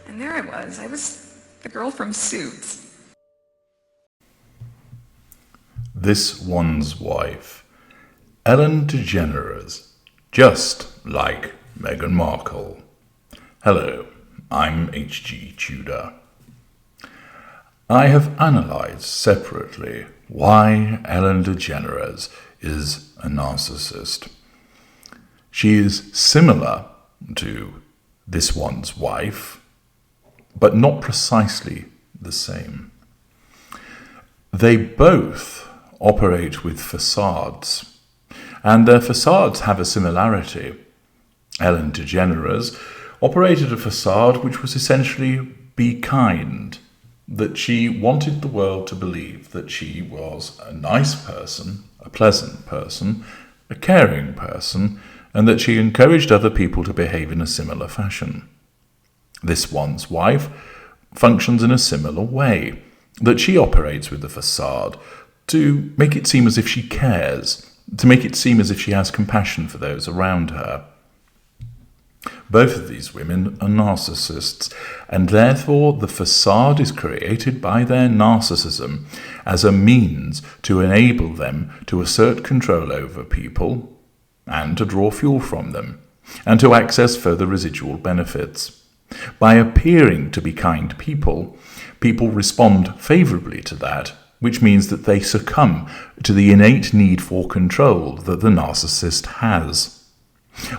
And there I was. I was the girl from Suits. This One's Wife. Ellen DeGeneres, just like Meghan Markle. Hello, I'm HG Tudor. I have analysed separately why Ellen DeGeneres is a narcissist. She is similar to This One's Wife, but not precisely the same. They both operate with facades, and their facades have a similarity. Ellen DeGeneres operated a facade which was essentially be kind, that she wanted the world to believe that she was a nice person, a pleasant person, a caring person, and that she encouraged other people to behave in a similar fashion. This One's Wife functions in a similar way, that she operates with the facade to make it seem as if she cares, to make it seem as if she has compassion for those around her. Both of these women are narcissists, and therefore the facade is created by their narcissism as a means to enable them to assert control over people and to draw fuel from them, and to access further residual benefits. By appearing to be kind people, people respond favourably to that, which means that they succumb to the innate need for control that the narcissist has.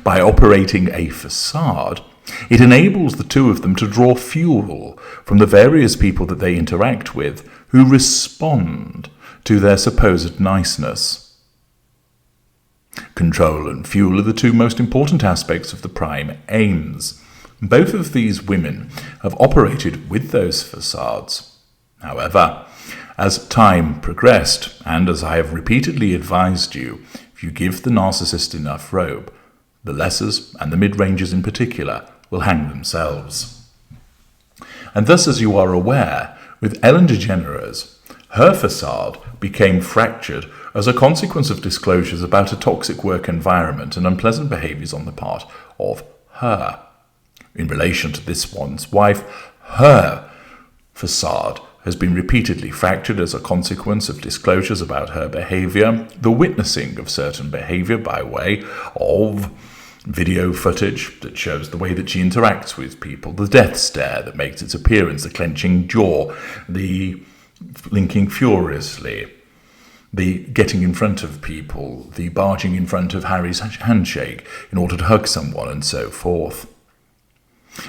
By operating a facade, it enables the two of them to draw fuel from the various people that they interact with who respond to their supposed niceness. Control and fuel are the two most important aspects of the prime aims. Both of these women have operated with those facades. However, as time progressed, and as I have repeatedly advised you, if you give the narcissist enough rope, the lessers, and the mid-rangers in particular, will hang themselves. And thus, as you are aware, with Ellen DeGeneres, her facade became fractured as a consequence of disclosures about a toxic work environment and unpleasant behaviours on the part of her. In relation to This One's Wife, her facade has been repeatedly fractured as a consequence of disclosures about her behaviour, the witnessing of certain behaviour by way of video footage that shows the way that she interacts with people, the death stare that makes its appearance, the clenching jaw, the blinking furiously, the getting in front of people, the barging in front of Harry's handshake in order to hug someone, and so forth.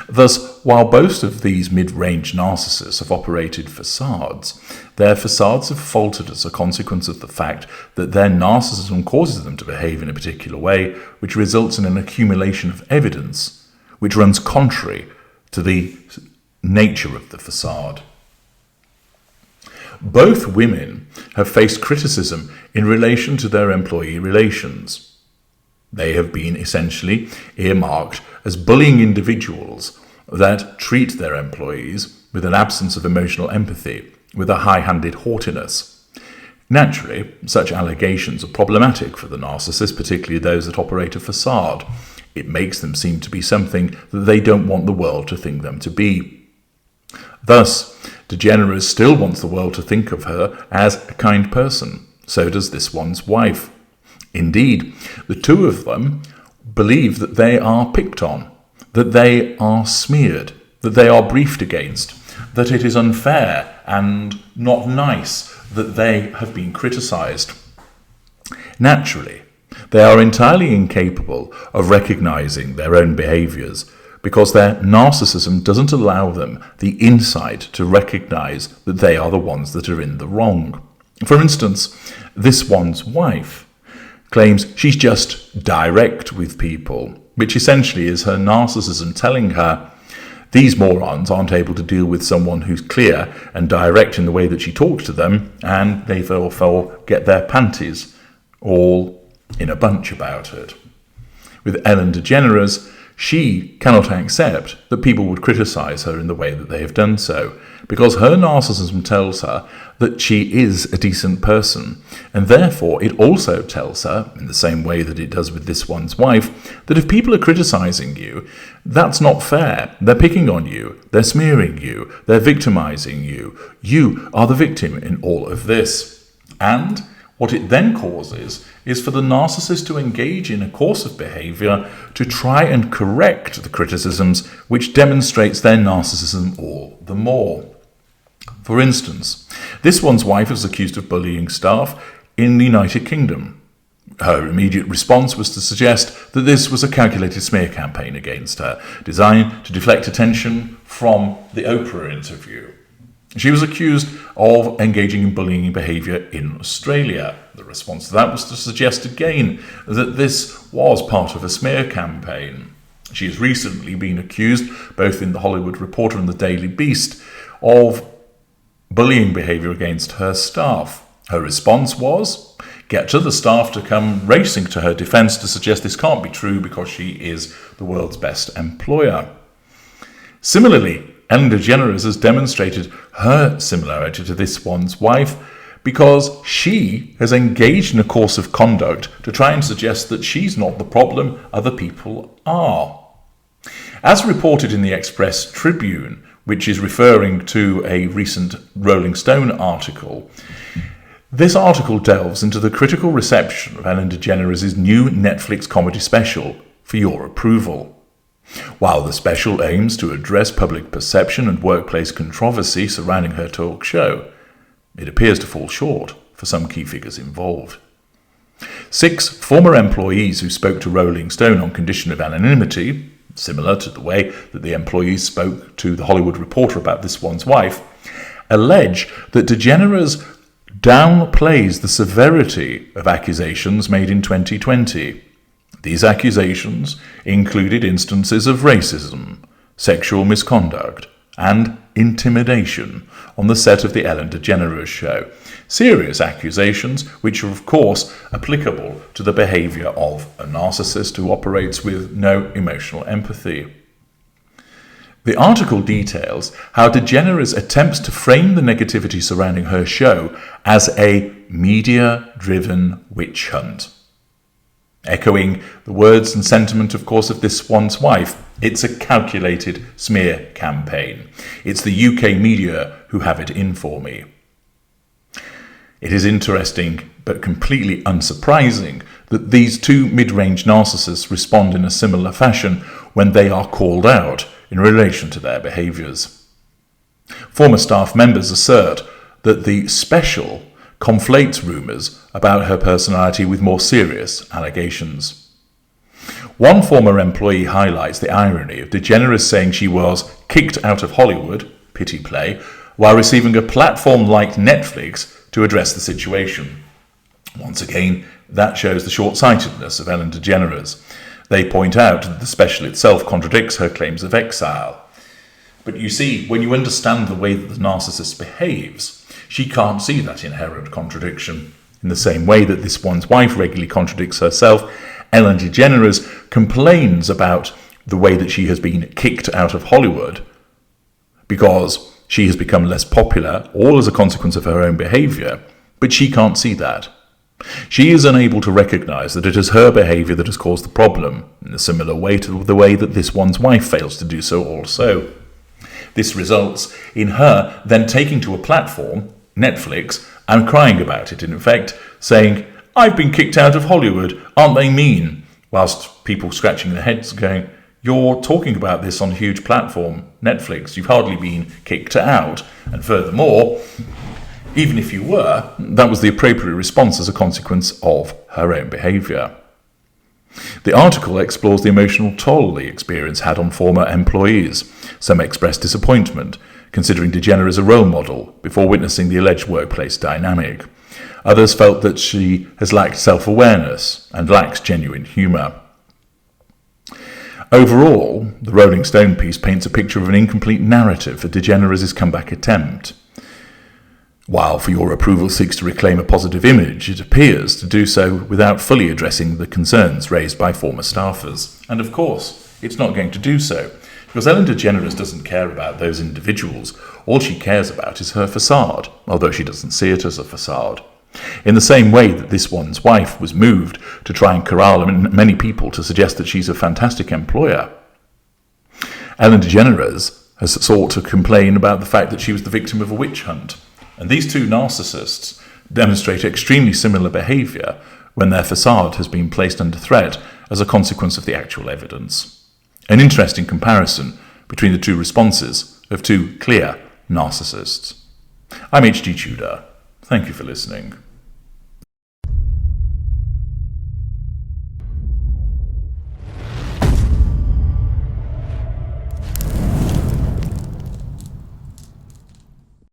Thus, while both of these mid-range narcissists have operated facades, their facades have faltered as a consequence of the fact that their narcissism causes them to behave in a particular way, which results in an accumulation of evidence which runs contrary to the nature of the facade. Both women have faced criticism in relation to their employee relations. They have been essentially earmarked as bullying individuals that treat their employees with an absence of emotional empathy, with a high-handed haughtiness. Naturally, such allegations are problematic for the narcissist, particularly those that operate a facade. It makes them seem to be something that they don't want the world to think them to be. Thus, DeGeneres still wants the world to think of her as a kind person. So does This One's Wife. Indeed, the two of them believe that they are picked on, that they are smeared, that they are briefed against, that it is unfair and not nice that they have been criticised. Naturally, they are entirely incapable of recognising their own behaviours because their narcissism doesn't allow them the insight to recognise that they are the ones that are in the wrong. For instance, This One's Wife claims she's just direct with people, which essentially is her narcissism telling her these morons aren't able to deal with someone who's clear and direct in the way that she talks to them, and they therefore get their panties all in a bunch about it. With Ellen DeGeneres, she cannot accept that people would criticise her in the way that they have done so, because her narcissism tells her that she is a decent person, and therefore it also tells her, in the same way that it does with this one's wife, that if people are criticizing you, that's not fair. They're picking on you, they're smearing you, they're victimizing you. You are the victim in all of this. And what it then causes is for the narcissist to engage in a course of behavior to try and correct the criticisms, which demonstrates their narcissism all the more. For instance, this one's wife was accused of bullying staff in the United Kingdom. Her immediate response was to suggest that this was a calculated smear campaign against her, designed to deflect attention from the Oprah interview. She was accused of engaging in bullying behaviour in Australia. The response to that was to suggest again that this was part of a smear campaign. She has recently been accused, both in the Hollywood Reporter and the Daily Beast, of bullying behaviour against her staff. Her response was get to the staff to come racing to her defence to suggest this can't be true because she is the world's best employer. Similarly, Ellen DeGeneres has demonstrated her similarity to this one's wife because she has engaged in a course of conduct to try and suggest that she's not the problem, other people are. As reported in the Express Tribune, which is referring to a recent Rolling Stone article, this article delves into the critical reception of Ellen DeGeneres' new Netflix comedy special, For Your Approval. While the special aims to address public perception and workplace controversy surrounding her talk show, it appears to fall short for some key figures involved. 6 former employees who spoke to Rolling Stone on condition of anonymity, similar to the way that the employees spoke to the Hollywood Reporter about this one's wife, allege that DeGeneres downplays the severity of accusations made in 2020. These accusations included instances of racism, sexual misconduct, and intimidation on the set of the Ellen DeGeneres show. Serious accusations which are, of course, applicable to the behaviour of a narcissist who operates with no emotional empathy. The article details how DeGeneres attempts to frame the negativity surrounding her show as a media-driven witch hunt. Echoing the words and sentiment, of course, of this one's wife, it's a calculated smear campaign. It's the UK media who have it in for me. It is interesting, but completely unsurprising, that these 2 mid-range narcissists respond in a similar fashion when they are called out in relation to their behaviours. Former staff members assert that the special conflates rumours about her personality with more serious allegations. One former employee highlights the irony of DeGeneres saying she was kicked out of Hollywood, pity play, while receiving a platform like Netflix to address the situation. Once again, that shows the short-sightedness of Ellen DeGeneres. They point out that the special itself contradicts her claims of exile. But you see, when you understand the way that the narcissist behaves, she can't see that inherent contradiction. In the same way that this one's wife regularly contradicts herself, Ellen DeGeneres complains about the way that she has been kicked out of Hollywood because she has become less popular, all as a consequence of her own behaviour, but she can't see that. She is unable to recognise that it is her behaviour that has caused the problem, in a similar way to the way that this one's wife fails to do so also. This results in her then taking to a platform, Netflix, and crying about it, in effect, saying, "I've been kicked out of Hollywood, aren't they mean?" Whilst people scratching their heads going, "You're talking about this on a huge platform, Netflix, you've hardly been kicked out, and furthermore, even if you were, that was the appropriate response as a consequence of her own behaviour." The article explores the emotional toll the experience had on former employees. Some expressed disappointment, considering DeGeneres a role model before witnessing the alleged workplace dynamic. Others felt that she has lacked self-awareness and lacks genuine humour. Overall, the Rolling Stone piece paints a picture of an incomplete narrative for DeGeneres' comeback attempt. While For Your Approval seeks to reclaim a positive image, it appears to do so without fully addressing the concerns raised by former staffers. And of course, it's not going to do so. Because Ellen DeGeneres doesn't care about those individuals. All she cares about is her facade, although she doesn't see it as a facade. In the same way that this one's wife was moved to try and corral many people to suggest that she's a fantastic employer, Ellen DeGeneres has sought to complain about the fact that she was the victim of a witch hunt. And these two narcissists demonstrate extremely similar behaviour when their facade has been placed under threat as a consequence of the actual evidence. An interesting comparison between the two responses of two clear narcissists. I'm H.G. Tudor. Thank you for listening.